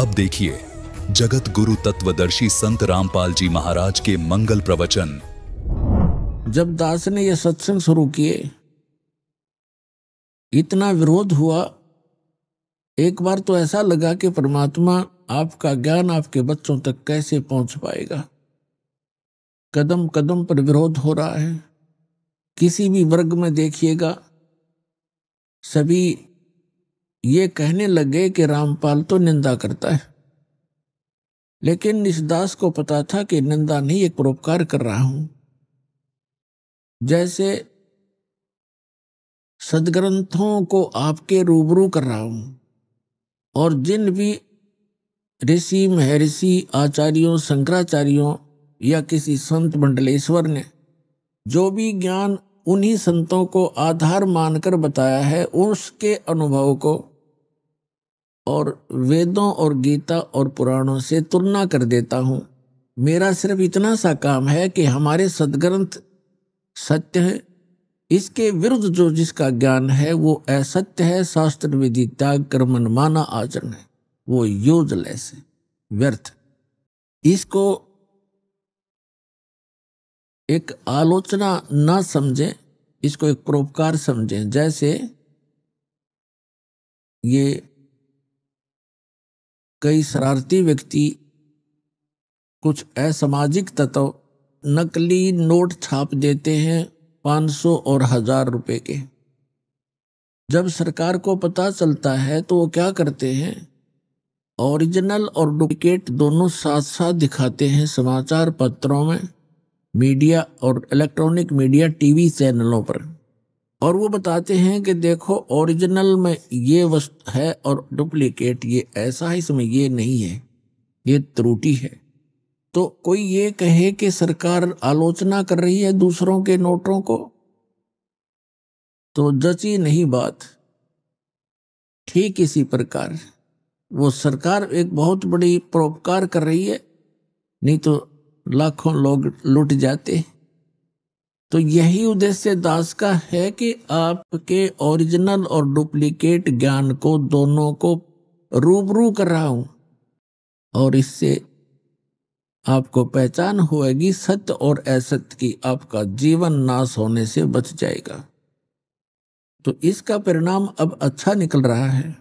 अब देखिए जगत गुरु तत्वदर्शी संत रामपाल जी महाराज के मंगल प्रवचन। जब दास ने यह सत्संग शुरू किए, इतना विरोध हुआ। एक बार तो ऐसा लगा कि परमात्मा आपका ज्ञान आपके बच्चों तक कैसे पहुंच पाएगा। कदम कदम पर विरोध हो रहा है। किसी भी वर्ग में देखिएगा, सभी ये कहने लगे कि रामपाल तो निंदा करता है। लेकिन इस दास को पता था कि निंदा नहीं, एक परोपकार कर रहा हूं। जैसे सदग्रंथों को आपके रूबरू कर रहा हूं, और जिन भी ऋषि महर्षि आचार्यों शंकराचार्यों या किसी संत मंडलेश्वर ने जो भी ज्ञान उन्हीं संतों को आधार मानकर बताया है, उसके अनुभव को और वेदों और गीता और पुराणों से तुलना कर देता हूं। मेरा सिर्फ इतना सा काम है कि हमारे सदग्रंथ सत्य है, इसके विरुद्ध जो जिसका ज्ञान है वो असत्य है, शास्त्र विधि त्याग कर मनमाना आचरण है, वो यूजलेस है, व्यर्थ। इसको एक आलोचना ना समझें, इसको एक परोपकार समझें। जैसे ये कई शरारती व्यक्ति, कुछ असामाजिक तत्व नकली नोट छाप देते हैं 500 और 1000 रुपए के। जब सरकार को पता चलता है तो वो क्या करते हैं, ओरिजिनल और डुप्लीकेट दोनों साथ साथ दिखाते हैं समाचार पत्रों में, मीडिया और इलेक्ट्रॉनिक मीडिया टीवी चैनलों पर, और वो बताते हैं कि देखो ओरिजिनल में ये वस्तु है और डुप्लीकेट ये ऐसा है, इसमें ये नहीं है, ये त्रुटि है। तो कोई ये कहे कि सरकार आलोचना कर रही है दूसरों के नोटों को, तो जची नहीं बात। ठीक इसी प्रकार वो सरकार एक बहुत बड़ी परोपकार कर रही है, नहीं तो लाखों लोग लुट जाते। तो यही उद्देश्य दास का है कि आपके ओरिजिनल और डुप्लीकेट ज्ञान को दोनों को रूबरू कर रहा हूं, और इससे आपको पहचान होएगी सत्य और असत्य की, आपका जीवन नाश होने से बच जाएगा। तो इसका परिणाम अब अच्छा निकल रहा है।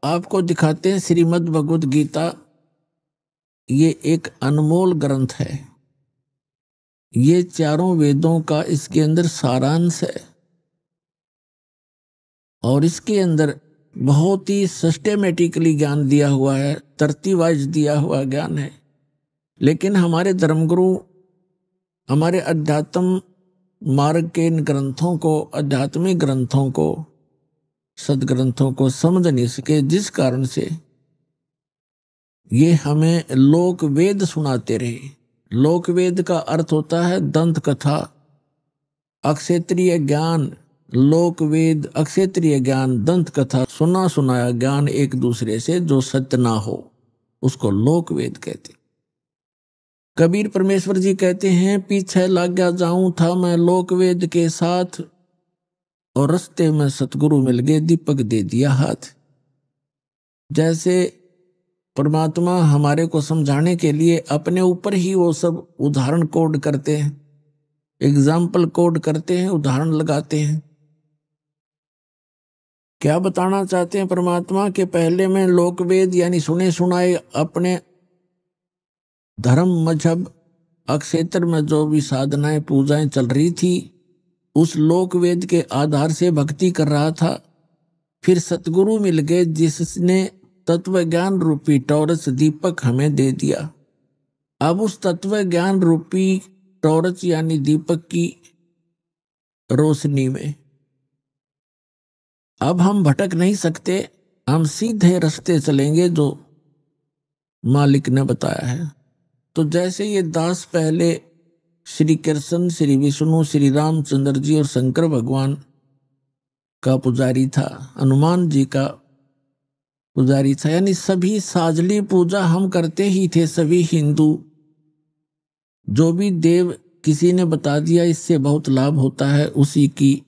आपको दिखाते हैं श्रीमद् भगवद गीता, ये एक अनमोल ग्रंथ है। ये चारों वेदों का इसके अंदर सारांश है, और इसके अंदर बहुत ही सिस्टेमेटिकली ज्ञान दिया हुआ है, तरतीब वाइज दिया हुआ ज्ञान है। लेकिन हमारे धर्मगुरु हमारे अध्यात्म मार्ग के इन ग्रंथों को, आध्यात्मिक ग्रंथों को, सदग्रंथों को समझ नहीं सके, जिस कारण से ये हमें लोक वेद सुनाते रहे। लोक वेद का अर्थ होता है दंत कथा, अक्षेत्रीय ज्ञान। लोक वेद अक्षेत्रीय ज्ञान, दंत कथा, सुना सुनाया ज्ञान एक दूसरे से जो सत्य ना हो, उसको लोक वेद कहते। कबीर परमेश्वर जी कहते हैं, पीछे लग गया जाऊं था मैं लोक वेद के साथ, और रास्ते में सतगुरु मिल गए दीपक दे दिया हाथ। जैसे परमात्मा हमारे को समझाने के लिए अपने ऊपर ही वो सब उदाहरण कोड करते हैं, एग्जाम्पल कोड करते हैं, उदाहरण लगाते हैं। क्या बताना चाहते हैं परमात्मा के पहले में लोक वेद यानी सुने सुनाए अपने धर्म मजहब अक्षेत्र में जो भी साधनाएं पूजाएं चल रही थी, उस लोक वेद के आधार से भक्ति कर रहा था। फिर सतगुरु मिल गए जिसने तत्व ज्ञान रूपी टॉर्च दीपक हमें दे दिया। अब उस तत्व ज्ञान रूपी टॉर्च यानी दीपक की रोशनी में अब हम भटक नहीं सकते, हम सीधे रास्ते चलेंगे जो मालिक ने बताया है। तो जैसे ये दास पहले श्री कृष्ण, श्री विष्णु, श्री रामचंद्र जी और शंकर भगवान का पुजारी था, हनुमान जी का पुजारी था, यानी सभी साजली पूजा हम करते ही थे। सभी हिंदू जो भी देव किसी ने बता दिया इससे बहुत लाभ होता है, उसी की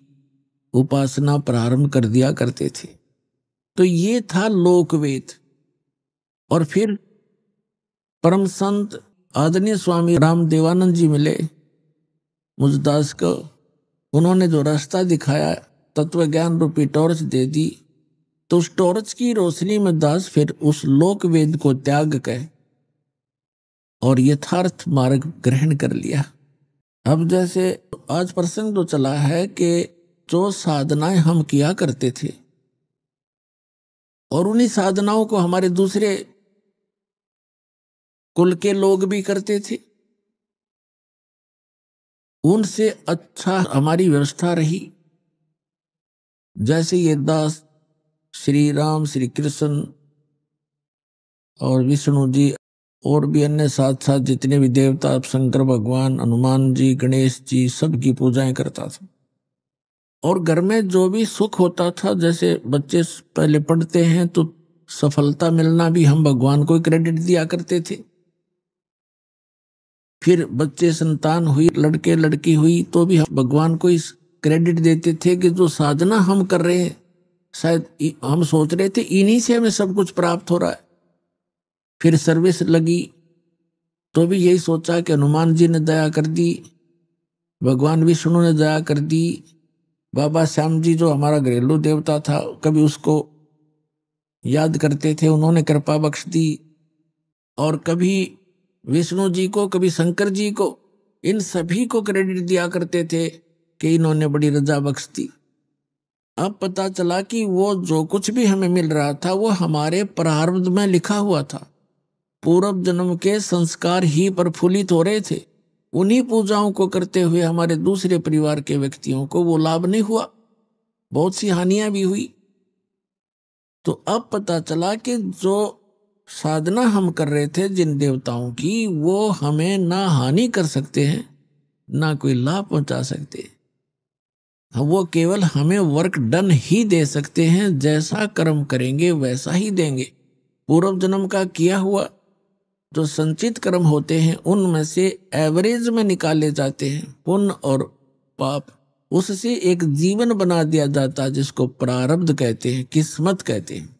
उपासना प्रारंभ कर दिया करते थे। तो ये था लोकवेद। और फिर परम संत आदरणीय स्वामी राम देवानंद जी मिले मुझदास को। उन्होंने जो रास्ता दिखाया, तत्व ज्ञान रूपी टॉर्च दे दी, तो उस टॉर्च की रोशनी में दास फिर उस लोक वेद को त्याग कर और यथार्थ मार्ग ग्रहण कर लिया। अब जैसे आज प्रसंग जो चला है कि जो साधनाएं हम किया करते थे और उन्हीं साधनाओं को हमारे दूसरे कुल के लोग भी करते थे, उनसे अच्छा हमारी व्यवस्था रही। जैसे ये दास श्री राम, श्री कृष्ण और विष्णु जी और भी अन्य साथ साथ जितने भी देवता, शंकर भगवान, हनुमान जी, गणेश जी, सबकी पूजाएं करता था। और घर में जो भी सुख होता था, जैसे बच्चे पहले पढ़ते हैं तो सफलता मिलना भी हम भगवान को क्रेडिट दिया करते थे। फिर बच्चे संतान हुई, लड़के लड़की हुई, तो भी हम भगवान को इस क्रेडिट देते थे कि जो साधना हम कर रहे हैं, शायद हम सोच रहे थे इन्हीं से हमें सब कुछ प्राप्त हो रहा है। फिर सर्विस लगी तो भी यही सोचा कि हनुमान जी ने दया कर दी, भगवान विष्णु ने दया कर दी, बाबा श्याम जी जो हमारा घरेलू देवता था, कभी उसको याद करते थे, उन्होंने कृपा बख्श दी। और कभी विष्णु जी को, कभी शंकर जी को, इन सभी को क्रेडिट दिया करते थे कि इन्होंने बड़ी रजा बख्श दी। अब पता चला कि वो जो कुछ भी हमें मिल रहा था वो हमारे प्रारब्ध में लिखा हुआ था। पूर्व जन्म के संस्कार ही प्रफुल्लित हो रहे थे। उन्हीं पूजाओं को करते हुए हमारे दूसरे परिवार के व्यक्तियों को वो लाभ नहीं हुआ, बहुत सी हानियां भी हुई। तो अब पता चला कि जो साधना हम कर रहे थे जिन देवताओं की, वो हमें ना हानि कर सकते हैं ना कोई लाभ पहुंचा सकते। वो केवल हमें वर्क डन ही दे सकते हैं, जैसा कर्म करेंगे वैसा ही देंगे। पूर्व जन्म का किया हुआ जो संचित कर्म होते हैं उनमें से एवरेज में निकाले जाते हैं पुण्य और पाप, उससे एक जीवन बना दिया जाता है जिसको प्रारब्ध कहते हैं, किस्मत कहते हैं।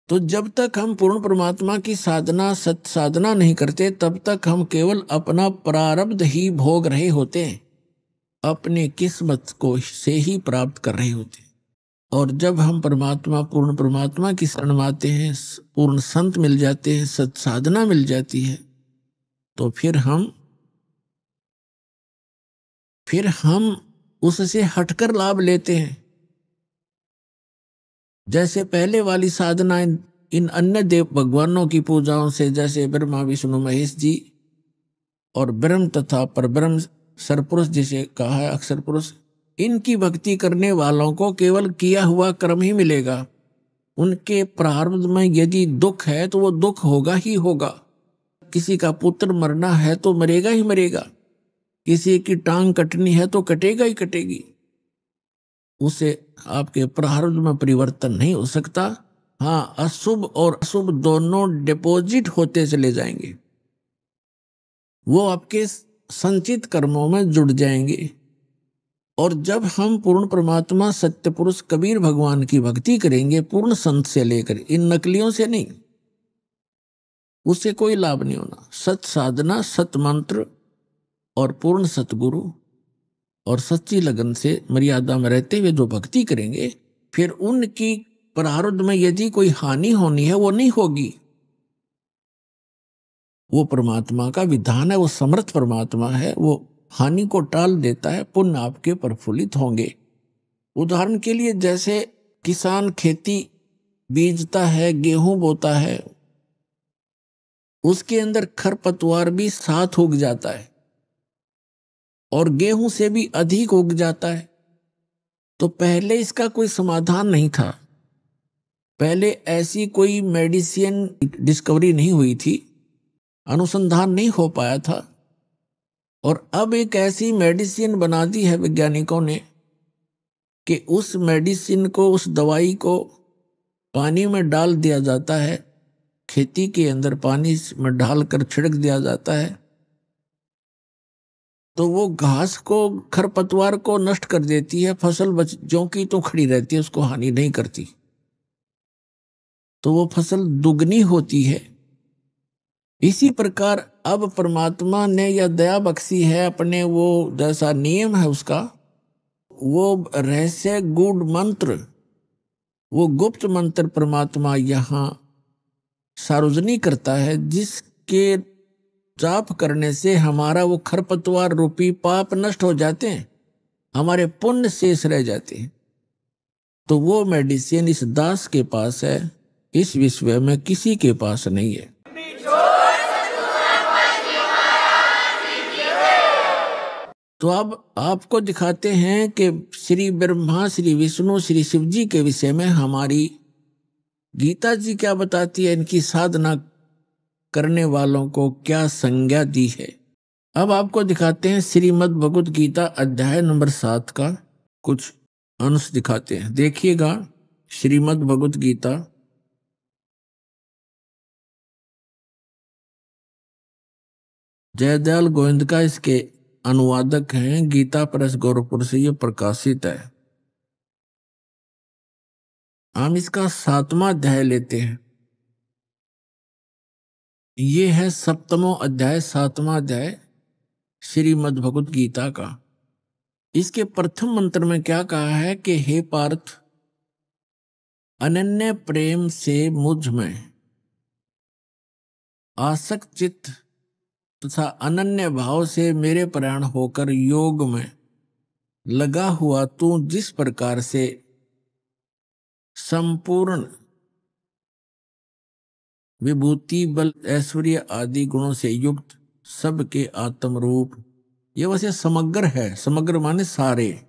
तो जब तक हम पूर्ण परमात्मा की साधना, सत साधना नहीं करते, तब तक हम केवल अपना प्रारब्ध ही भोग रहे होते हैं, अपनी किस्मत को से ही प्राप्त कर रहे होते हैं। और जब हम परमात्मा, पूर्ण परमात्मा की शरण में आते हैं, पूर्ण संत मिल जाते हैं, सत साधना मिल जाती है, तो फिर हम उससे हटकर लाभ लेते हैं। जैसे पहले वाली साधनाएं इन अन्य देव भगवानों की पूजाओं से, जैसे ब्रह्मा विष्णु महेश जी और ब्रह्म तथा परब्रह्म सरपुरुष जिसे कहा है अक्षर पुरुष, इनकी भक्ति करने वालों को केवल किया हुआ कर्म ही मिलेगा। उनके प्रारब्ध में यदि दुख है तो वो दुख होगा ही होगा। किसी का पुत्र मरना है तो मरेगा ही मरेगा, किसी की टांग कटनी है तो कटेगा ही कटेगी। उसे आपके प्रारब्ध में परिवर्तन नहीं हो सकता। हाँ, अशुभ और अशुभ दोनों डिपॉजिट होते चले जाएंगे, वो आपके संचित कर्मों में जुड़ जाएंगे। और जब हम पूर्ण परमात्मा सत्य पुरुष कबीर भगवान की भक्ति करेंगे, पूर्ण संत से लेकर, इन नकलियों से नहीं, उससे कोई लाभ नहीं होना। सत साधना, सत मंत्र और पूर्ण सतगुरु और सच्ची लगन से मर्यादा में रहते हुए जो भक्ति करेंगे, फिर उनकी प्रारब्ध में यदि कोई हानि होनी है वो नहीं होगी। वो परमात्मा का विधान है, वो समर्थ परमात्मा है, वो हानि को टाल देता है, पुण्य आपके प्रफुल्लित होंगे। उदाहरण के लिए जैसे किसान खेती बीजता है, गेहूं बोता है, उसके अंदर खरपतवार भी साथ उग जाता है और गेहूं से भी अधिक उग जाता है। तो पहले इसका कोई समाधान नहीं था, पहले ऐसी कोई मेडिसिन डिस्कवरी नहीं हुई थी, अनुसंधान नहीं हो पाया था। और अब एक ऐसी मेडिसिन बना दी है वैज्ञानिकों ने कि उस मेडिसिन को, उस दवाई को पानी में डाल दिया जाता है, खेती के अंदर पानी में डालकर छिड़क दिया जाता है, तो वो घास को, खरपतवार को नष्ट कर देती है, फसल ज्यों की तो खड़ी रहती है, उसको हानि नहीं करती। तो वो फसल दुगनी होती है। इसी प्रकार अब परमात्मा ने यह दया बख्शी है अपने, वो जैसा नियम है उसका, वो रहस्य गूढ़ मंत्र, वो गुप्त मंत्र परमात्मा यहाँ सार्वजनिक करता है, जिसके जाप करने से हमारा वो खरपतवार रूपी पाप नष्ट हो जाते हैं, हमारे पुण्य शेष रह जाते हैं। तो वो मेडिसिन इस दास के पास है, इस विश्व में किसी के पास नहीं है। तो अब आपको दिखाते हैं कि श्री ब्रह्मा, श्री विष्णु, श्री शिव जी के विषय में हमारी गीता जी क्या बताती है, इनकी साधना करने वालों को क्या संज्ञा दी है। अब आपको दिखाते हैं श्रीमद् भगवत गीता अध्याय नंबर 7 का कुछ अंश दिखाते हैं। देखिएगा, श्रीमद् भगवत गीता जयदयाल गोविंद का इसके अनुवादक हैं, गीता प्रेस गोरखपुर से ये प्रकाशित है। हम इसका 7वां अध्याय लेते हैं। ये है 7वां अध्याय, 7वां अध्याय श्रीमद् भगवत गीता का। इसके प्रथम मंत्र में क्या कहा है कि हे पार्थ, अनन्य प्रेम से मुझ में आसक्त चित्त तथा अनन्य भाव से मेरे प्राण होकर योग में लगा हुआ तू जिस प्रकार से संपूर्ण विभूति, बल, ऐश्वर्य आदि गुणों से युक्त सबके आत्म रूप, ये वैसे समग्र है, समग्र माने सारे,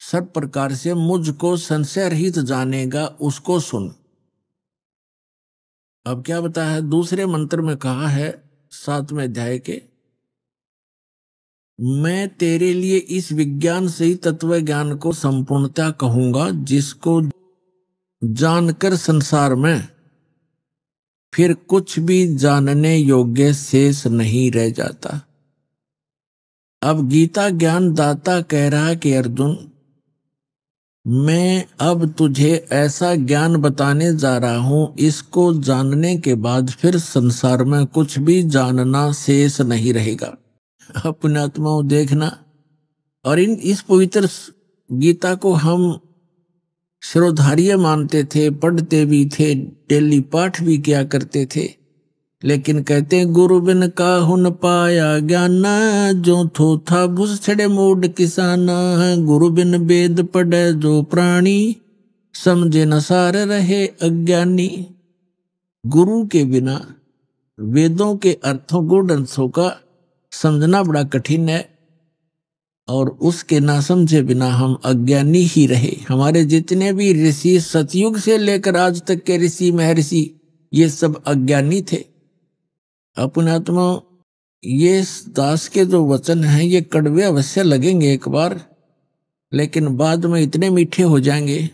सब प्रकार से मुझको संशय रहित जानेगा, उसको सुन। अब क्या बताया है, दूसरे मंत्र में कहा है 7वें अध्याय के, मैं तेरे लिए इस विज्ञान से ही तत्व ज्ञान को संपूर्णता कहूंगा, जिसको जानकर संसार में फिर कुछ भी जानने योग्य शेष नहीं रह जाता। अब गीता ज्ञान दाता कह रहा है कि अर्जुन, मैं अब तुझे ऐसा ज्ञान बताने जा रहा हूं, इसको जानने के बाद फिर संसार में कुछ भी जानना शेष नहीं रहेगा। अपने आत्माओं देखना। और इस पवित्र गीता को हम श्रोधार्य मानते थे, पढ़ते भी थे, डेली पाठ भी किया करते थे, लेकिन कहते हैं गुरु बिन काहू न पाया ज्ञान, जो थो था भूस छड़े मूड किसाना, गुरु बिन वेद पढ़े जो प्राणी, समझे न सार रहे अज्ञानी। गुरु के बिना वेदों के अर्थों गूढ़ अंशों का समझना बड़ा कठिन है, और उसके ना समझे बिना हम अज्ञानी ही रहे। हमारे जितने भी ऋषि, सतयुग से लेकर आज तक के ऋषि महर्षि, ये सब अज्ञानी थे। अपने आत्मा, ये दास के जो वचन हैं ये कड़वे अवश्य लगेंगे एक बार, लेकिन बाद में इतने मीठे हो जाएंगे,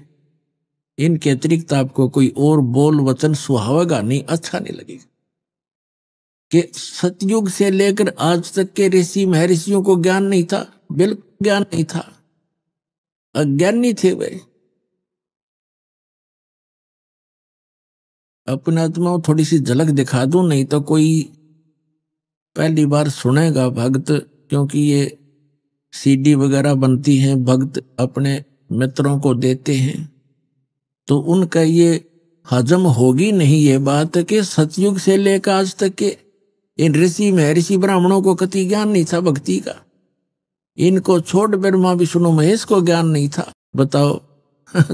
इनके अतिरिक्त आपको कोई और बोल वचन सुहावेगा नहीं, अच्छा नहीं लगेगा। कि सतयुग से लेकर आज तक के ऋषि महर्षियों को ज्ञान नहीं था, बिल्कुल ज्ञान नहीं था, अज्ञानी थे वे। अपने आत्मा को थोड़ी सी झलक दिखा दूं, नहीं तो कोई पहली बार सुनेगा भक्त, क्योंकि ये सीडी वगैरह बनती हैं, भक्त अपने मित्रों को देते हैं, तो उनका ये हजम होगी नहीं ये बात कि सतयुग से लेकर आज तक के इन ऋषि महर्षि ब्राह्मणों को कति ज्ञान नहीं था भक्ति का। इनको छोड़ ब्रह्मा विष्णु महेश को ज्ञान नहीं था, बताओ।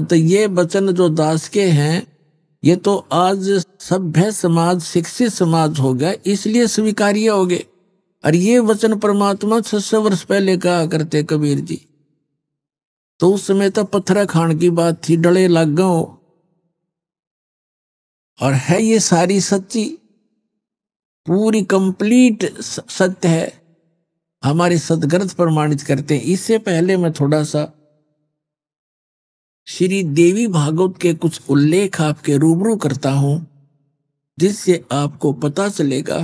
तो ये वचन जो दास के हैं, ये तो आज सभ्य समाज, शिक्षित समाज हो गया, इसलिए स्वीकार्य हो गए। और ये वचन परमात्मा 600 वर्ष पहले कहा करते कबीर जी, तो उस समय तो पत्थर खान की बात थी, डले लग गए। और है ये सारी सच्ची, पूरी कंप्लीट सत्य है, हमारे सदग्रंथ प्रमाणित करते हैं। इससे पहले मैं थोड़ा सा श्री देवी भागवत के कुछ उल्लेख आपके रूबरू करता हूं, जिससे आपको पता चलेगा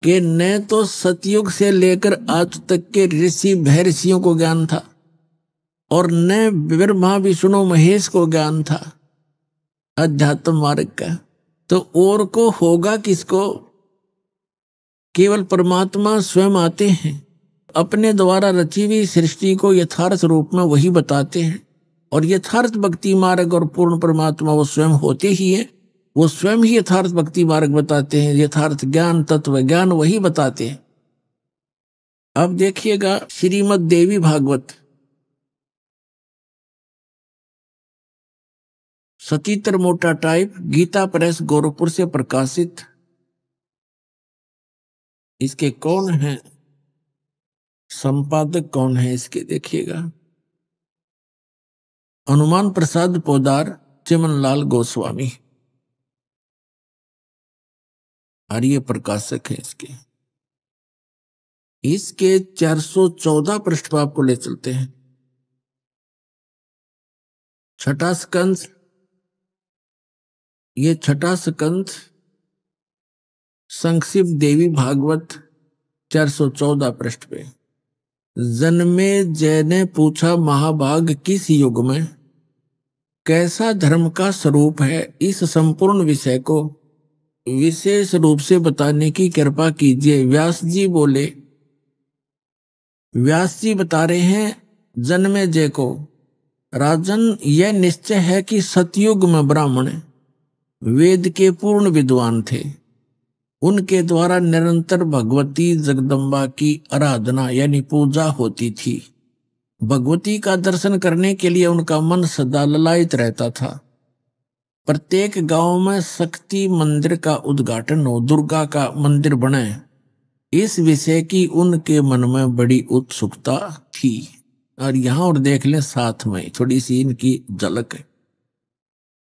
कि न तो सतयुग से लेकर आज तक के ऋषि महर्षियों को ज्ञान था, और न ब्रह्मा विष्णु महेश को ज्ञान था। अध्यात्म मार्ग का। तो और को होगा किसको? केवल परमात्मा स्वयं आते हैं, अपने द्वारा रची हुई सृष्टि को यथार्थ रूप में वही बताते हैं। और यथार्थ भक्ति मार्ग और पूर्ण परमात्मा वो स्वयं होते ही है, वो स्वयं ही यथार्थ भक्ति मार्ग बताते हैं, यथार्थ ज्ञान तत्व ज्ञान वही बताते हैं। अब देखिएगा श्रीमद् देवी भागवत सतीतर मोटा टाइप, गीता प्रेस गोरखपुर से प्रकाशित। इसके कौन है संपादक, कौन है इसके? देखिएगा हनुमान प्रसाद पोदार, चिमनलाल गोस्वामी, और ये प्रकाशक है इसके। इसके 414 पृष्ठ पर आपको ले चलते हैं। छठा स्कंद, ये छठा स्कंद संक्षिप्त देवी भागवत 414 पृष्ठ पे। जन्मे जय ने पूछा महाभाग किस युग में कैसा धर्म का स्वरूप है, इस संपूर्ण विषय को विशेष रूप से बताने की कृपा कीजिए। व्यास जी बोले, व्यास जी बता रहे हैं जन्मे जय को, राजन यह निश्चय है कि सतयुग में ब्राह्मण वेद के पूर्ण विद्वान थे। उनके द्वारा निरंतर भगवती जगदम्बा की आराधना यानी पूजा होती थी। भगवती का दर्शन करने के लिए उनका मन सदा ललायित रहता था। प्रत्येक गांव में शक्ति मंदिर का उद्घाटन हो, दुर्गा का मंदिर बने, इस विषय की उनके मन में बड़ी उत्सुकता थी। और यहां और देख लें साथ में थोड़ी सी इनकी झलक है।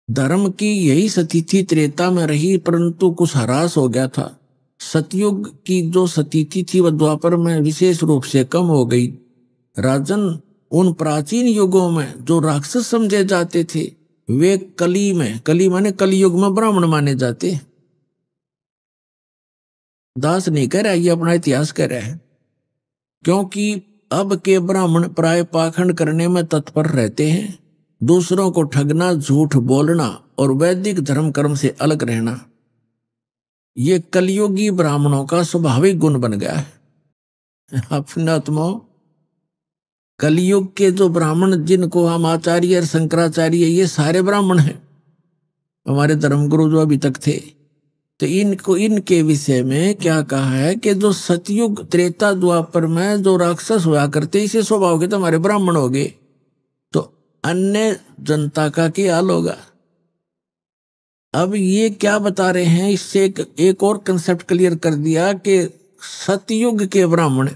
धर्म की यही स्थिति त्रेता में रही, परंतु कुछ ह्रास हो गया था। सतयुग की जो स्थिति थी वह द्वापर में विशेष रूप से कम हो गई। राजन, उन प्राचीन युगों में जो राक्षस समझे जाते थे वे कली में, कली माने कलयुग में ब्राह्मण माने जाते। दास नहीं कह रहा, ये अपना इतिहास कह रहा है। क्योंकि अब के ब्राह्मण प्राय पाखंड करने में तत्पर रहते हैं, दूसरों को ठगना, झूठ बोलना और वैदिक धर्म कर्म से अलग रहना, ये कलयुगी ब्राह्मणों का स्वाभाविक गुण बन गया है। अपने आत्मा कलयुग के जो ब्राह्मण जिनको हम आचार्य और शंकराचार्य, ये सारे ब्राह्मण हैं, हमारे धर्मगुरु जो अभी तक थे। तो इनको इनके विषय में क्या कहा है कि जो सतयुग त्रेता द्वापर में जो राक्षस हुआ करते इसे स्वभाव के तो हमारे ब्राह्मण हो गए, तो अन्य जनता का क्या हाल होगा। अब ये क्या बता रहे हैं, इससे एक और कंसेप्ट क्लियर कर दिया कि सतयुग के ब्राह्मण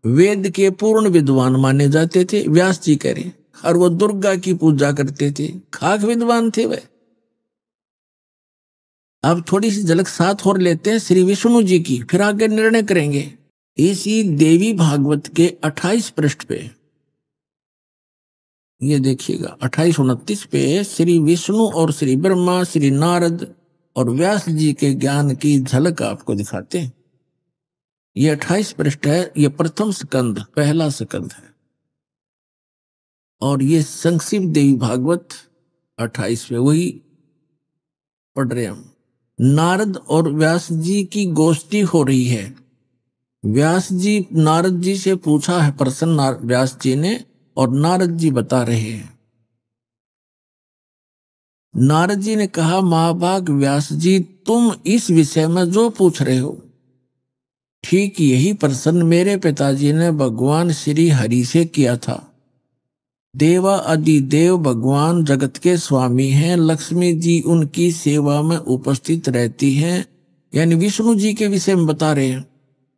वेद के पूर्ण विद्वान माने जाते थे, व्यास जी कह रहे, और वो दुर्गा की पूजा करते थे, खाक विद्वान थे वे। अब थोड़ी सी झलक साथ और लेते हैं श्री विष्णु जी की, फिर आगे निर्णय करेंगे। इसी देवी भागवत के 28 पृष्ठ पे ये देखिएगा, 28-29 पे श्री विष्णु और श्री ब्रह्मा, श्री नारद और व्यास जी के ज्ञान की झलक आपको दिखाते हैं। ये 28 पृष्ठ है, ये प्रथम स्कंद, पहला स्कंद है। और ये संक्षिप्त देवी भागवत 28 पे वही पढ़ रहे हम। नारद और व्यास जी की गोष्ठी हो रही है। व्यास जी नारद जी से पूछा है प्रश्न व्यास जी ने, और नारद जी बता रहे हैं। नारद जी ने कहा, महाभाग व्यास जी, तुम इस विषय में जो पूछ रहे हो ठीक यही प्रश्न मेरे पिताजी ने भगवान श्री हरि से किया था। देवा अधिदेव भगवान जगत के स्वामी हैं, लक्ष्मी जी उनकी सेवा में उपस्थित रहती हैं, यानी विष्णु जी के विषय में बता रहे हैं।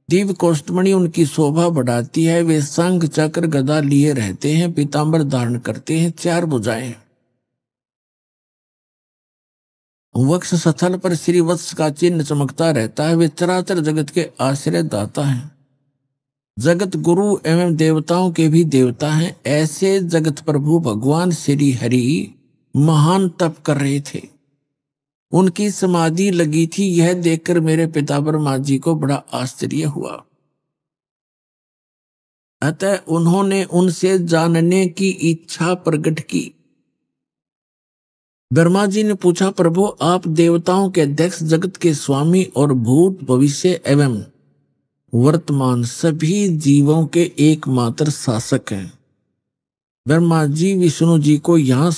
दिव्य कोष्ठमणि उनकी शोभा बढ़ाती है, वे शंख चक्र गदा लिए रहते हैं, पीतांबर धारण करते हैं, 4 भुजाएं, वक्ष स्थल पर श्री वत्स का चिन्ह चमकता रहता है, वे चराचर जगत के आश्रय दाता हैं, जगत गुरु एवं देवताओं के भी देवता हैं। ऐसे जगत प्रभु भगवान श्री हरि महान तप कर रहे थे, उनकी समाधि लगी थी। यह देखकर मेरे पिता ब्रह्मा जी को बड़ा आश्चर्य हुआ, अतः उन्होंने उनसे जानने की इच्छा प्रकट की। ब्रह्मा जी ने पूछा, प्रभु आप देवताओं के अध्यक्ष, जगत के स्वामी और भूत भविष्य एवं वर्तमान सभी जीवों के एकमात्र शासक हैं। ब्रह्मा जी विष्णु जी को यहाँ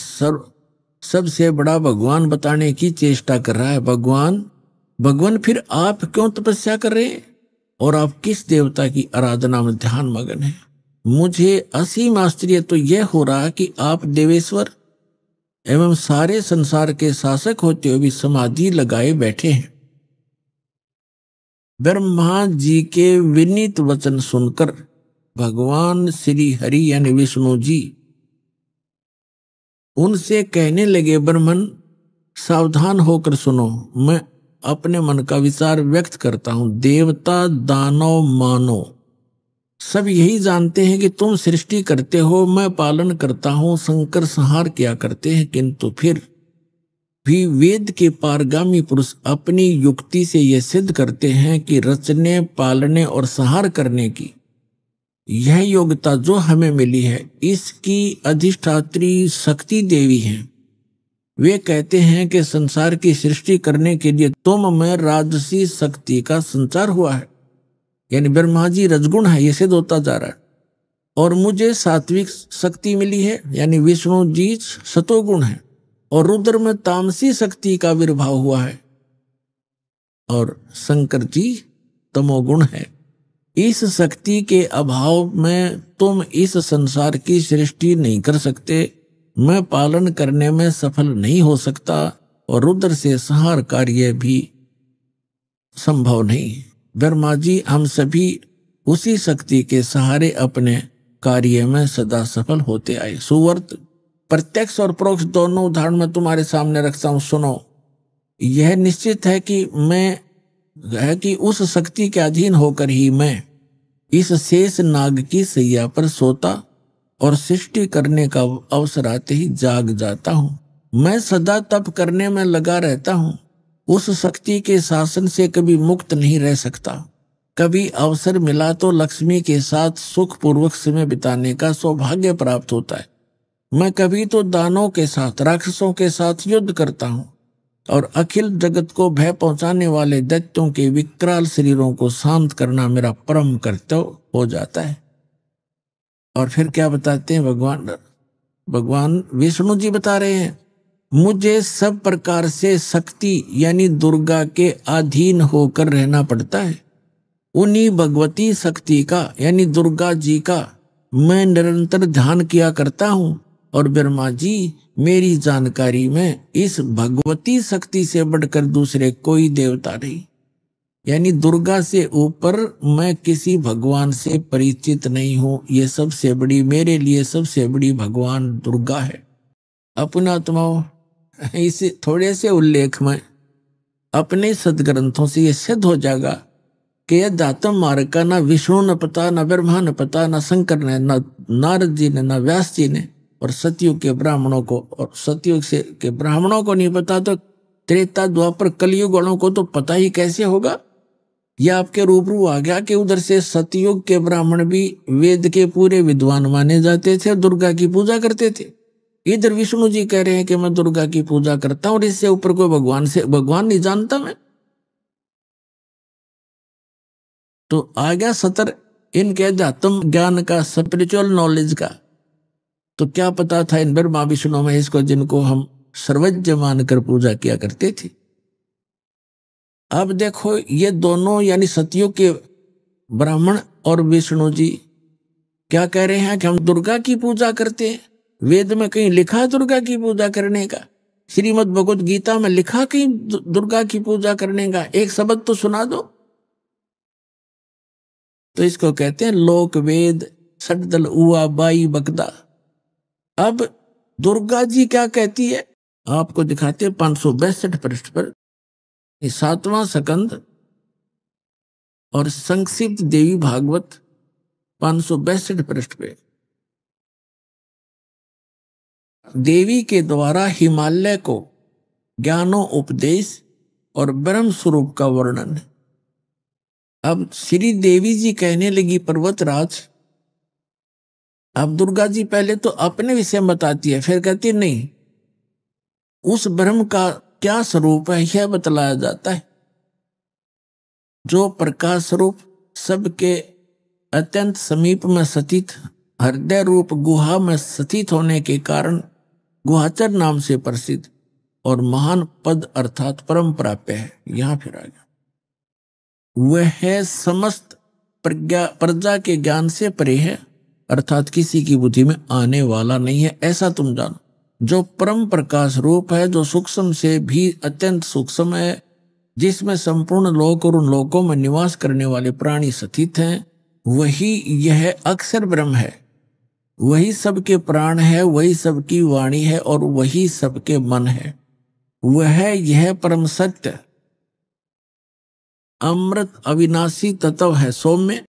सबसे बड़ा भगवान बताने की चेष्टा कर रहा है। भगवान फिर आप क्यों तपस्या कर रहे हैं और आप किस देवता की आराधना में ध्यान मगन हैं? मुझे असीम आश्चर्य तो यह हो रहा कि आप देवेश्वर एवं सारे संसार के शासक होते हुए भी समाधि लगाए बैठे हैं। ब्रह्मा जी के विनीत वचन सुनकर भगवान श्री हरि यानी विष्णु जी उनसे कहने लगे, ब्रह्मन सावधान होकर सुनो, मैं अपने मन का विचार व्यक्त करता हूं। देवता दानव मानव सब यही जानते हैं कि तुम सृष्टि करते हो, मैं पालन करता हूं, संकर संहार किया करते हैं, किंतु फिर भी वेद के पारगामी पुरुष अपनी युक्ति से यह सिद्ध करते हैं कि रचने, पालने और संहार करने की यह योग्यता जो हमें मिली है, इसकी अधिष्ठात्री शक्ति देवी हैं। वे कहते हैं कि संसार की सृष्टि करने के लिए तुम में राजसी शक्ति का संचार हुआ है, यानी ब्रह्मा जी रजगुण है, ये सिद्ध होता जा रहा है, और मुझे सात्विक शक्ति मिली है, यानी विष्णु जी सतोगुण है, और रुद्र में तामसी शक्ति का आविर्भाव हुआ है, और शंकर जी तमोगुण है। इस शक्ति के अभाव में तुम इस संसार की सृष्टि नहीं कर सकते, मैं पालन करने में सफल नहीं हो सकता, और रुद्र से संहार कार्य भी संभव नहीं। ब्रह्मा जी हम सभी उसी शक्ति के सहारे अपने कार्य में सदा सफल होते आए। सुवर्त प्रत्यक्ष और परोक्ष दोनों उदाहरण मैं तुम्हारे सामने रखता हूं, सुनो। यह निश्चित है कि उस शक्ति के अधीन होकर ही मैं इस शेष नाग की सैया पर सोता और सृष्टि करने का अवसर आते ही जाग जाता हूं। मैं सदा तप करने में लगा रहता हूं, उस शक्ति के शासन से कभी मुक्त नहीं रह सकता। कभी अवसर मिला तो लक्ष्मी के साथ सुखपूर्वक समय बिताने का सौभाग्य प्राप्त होता है। मैं कभी तो दानों के साथ, राक्षसों के साथ युद्ध करता हूं, और अखिल जगत को भय पहुंचाने वाले दैत्यों के विकराल शरीरों को शांत करना मेरा परम कर्तव्य हो जाता है। और फिर क्या बताते हैं भगवान विष्णु जी बता रहे हैं, मुझे सब प्रकार से शक्ति यानी दुर्गा के अधीन होकर रहना पड़ता है। उन्हीं भगवती शक्ति का यानी दुर्गा जी का मैं निरंतर ध्यान किया करता हूं, और ब्रह्मा जी मेरी जानकारी में इस भगवती शक्ति से बढ़कर दूसरे कोई देवता नहीं, यानी दुर्गा से ऊपर मैं किसी भगवान से परिचित नहीं हूं। ये सबसे बड़ी, मेरे लिए सबसे बड़ी भगवान दुर्गा है। अपनात्माओं, इस थोड़े से उल्लेख में अपने सदग्रंथों से यह सिद्ध हो जाएगा कि यह दातम मार्ग का ना विष्णु न पता, न ब्रह्मा न पता, न शंकर ने, न नारद जी ने, न व्यास जी ने, और सतयुग के ब्राह्मणों को, और सतयुग से के ब्राह्मणों को नहीं पता तो त्रेता द्वापर कलयुग वालों को तो पता ही कैसे होगा। यह आपके रूबरू आ गया कि उधर से सतयुग के ब्राह्मण भी वेद के पूरे विद्वान माने जाते थे और दुर्गा की पूजा करते थे। इधर विष्णु जी कह रहे हैं कि मैं दुर्गा की पूजा करता हूं और इससे ऊपर कोई भगवान नहीं जानता मैं। तो आ गया सतर इनके अध्यात्म ज्ञान का, स्पिरिचुअल नॉलेज का। तो क्या पता था इन ब्रह्मा विष्णु महेश को, जिनको हम सर्वज्ञ मानकर पूजा किया करते थे। अब देखो ये दोनों यानी सतयुग के ब्राह्मण और विष्णु जी क्या कह रहे हैं कि हम दुर्गा की पूजा करते हैं। वेद में कहीं लिखा है दुर्गा की पूजा करने का? श्रीमद् भगवत गीता में लिखा कहीं दुर्गा की पूजा करने का? एक शब्द तो सुना दो। तो इसको कहते हैं लोक वेद सटदल उआ बाई बकदा। अब दुर्गा जी क्या कहती है आपको दिखाते हैं 562 पृष्ठ पर, 7वां स्कंद और संक्षिप्त देवी भागवत 562 पृष्ठ पे। देवी के द्वारा हिमालय को ज्ञानोपदेश और ब्रह्म स्वरूप का वर्णन। अब श्री देवी जी कहने लगी पर्वतराज, अब दुर्गा जी पहले तो अपने विषय में बताती है, फिर कहती है नहीं उस ब्रह्म का क्या स्वरूप है यह बतलाया जाता है। जो प्रकाश स्वरूप सबके अत्यंत समीप में स्थित हृदय रूप गुहा में स्थित होने के कारण गुहाचर नाम से प्रसिद्ध और महान पद अर्थात परम प्राप्य है। यहां फिर आ गया, वह समस्त प्रजा के ज्ञान से परे है, अर्थात किसी की बुद्धि में आने वाला नहीं है, ऐसा तुम जानो। जो परम प्रकाश रूप है, जो सूक्ष्म से भी अत्यंत सूक्ष्म है, जिसमें संपूर्ण लोक और उन लोकों में निवास करने वाले प्राणी स्थित हैं, वही यह अक्षर ब्रह्म है। वही सबके प्राण है, वही सबकी वाणी है और वही सबके मन है। वह यह परम सत्य अमृत अविनाशी तत्व है। सौम्य,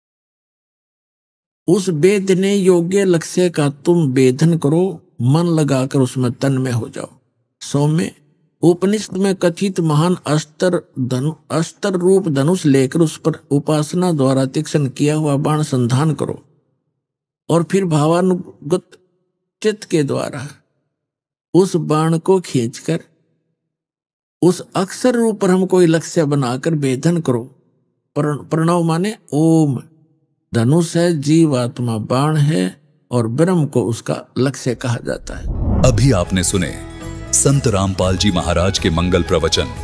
उस वेदने योग्य लक्ष्य का तुम वेदन करो, मन लगाकर उसमें तन्मय हो जाओ। सौम्य, उपनिषद में कथित महान अस्त्र रूप धनुष लेकर उस पर उपासना द्वारा तीक्ष्ण किया हुआ बाण संधान करो और फिर भावानुगत चित्त के द्वारा उस बाण को खींचकर उस अक्षर रूप पर हम कोई लक्ष्य बनाकर वेदन करो। प्रणव माने ओम, धनुष है, जीवात्मा बाण है और ब्रह्म को उसका लक्ष्य कहा जाता है। अभी आपने सुने संत रामपाल जी महाराज के मंगल प्रवचन।